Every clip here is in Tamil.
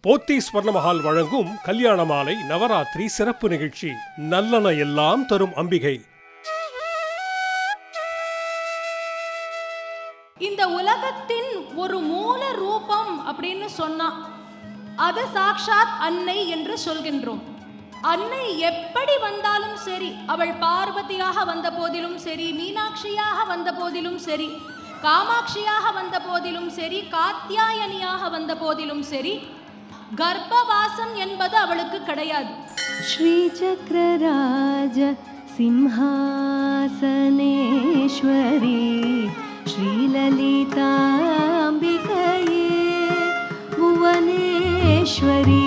போத்தி ஸ்வர்ணமஹால் வழங்கும் கல்யாண மாலை நவராத்திரி சிறப்பு நிகழ்ச்சி. நல்லன எல்லாம் தரும் அம்பிகை. இந்த உலகத்தின் ஒரு மூல ரூபம் அப்படின்னு சொன்னா அது சாக்ஷாத் அன்னை என்று சொல்கின்றோம். அன்னை எப்படி வந்தாலும் சரி, அவள் பார்வதியாக வந்த போதிலும் சரி, மீனாட்சியாக வந்த போதிலும் சரி, காமாட்சியாக வந்த போதிலும் சரி, காத்யாயனியாக வந்த போதிலும் சரி, கர்ப்பவாசம் என்பது அவளுக்கு கிடையாது. ஸ்ரீ சக்கரராஜ சிம்ஹாசனேஸ்வரி ஸ்ரீலலிதாம்பிகையே புவனேஸ்வரி.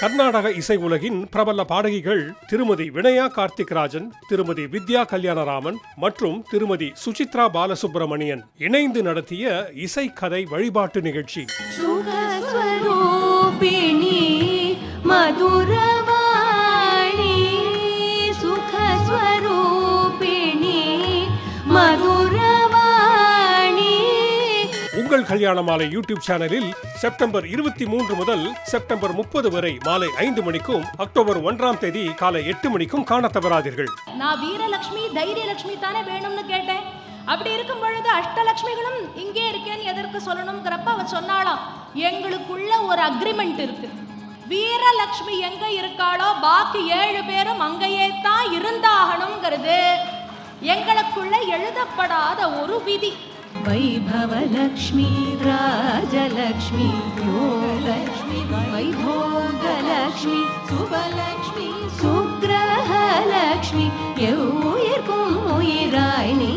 கர்நாடக இசை உலகின் பிரபல பாடகிகள் திருமதி வினயா கார்த்திக்ராஜன், திருமதி வித்யா கல்யாணராமன் மற்றும் திருமதி சுசித்ரா பாலசுப்ரமணியன் இணைந்து நடத்திய இசை கதை வழிபாட்டு நிகழ்ச்சி. சுகஸ்வரூபிணி மதுரவாணி சுகஸ்வரூபிணி மதுரவாணி. உங்கள் கல்யாண மாலை யூடியூப் சேனலில் செப்டம்பர் 23 முதல் செப்டம்பர் 30 வரை மாலை 5 மணிக்கும் அக்டோபர் 1ஆம் தேதி காலை 8 மணிக்கும் காண தவறாதீர்கள். நான் வீரலட்சுமி தைரியலட்சுமி தானே வேணும்னு கேட்டேன். அப்படி இருக்கும் பொழுது அஷ்டலட்சுமிகளும் இங்கே இருக்கேன்னு எதற்கு சொல்லணுங்கிறப்ப அவ சொன்னாலாம், எங்களுக்குள்ள ஒரு அக்ரிமெண்ட் இருக்கு. வீரலட்சுமி எங்க இருக்காளோ பாக்கி 7 பேரும் அங்கேயே தான் இருந்தாகணுங்கிறது எங்களுக்குள்ள எழுதப்படாத ஒரு விதி. வைபவலக்ஷ்மி ராஜலக்ஷ்மி யோகலக்ஷ்மி வைபோகலக்ஷ்மி சுபலக்ஷ்மி சுக்கிரஹலக்ஷ்மி எவ்வுயிர்க்கும் உயிராய் நீ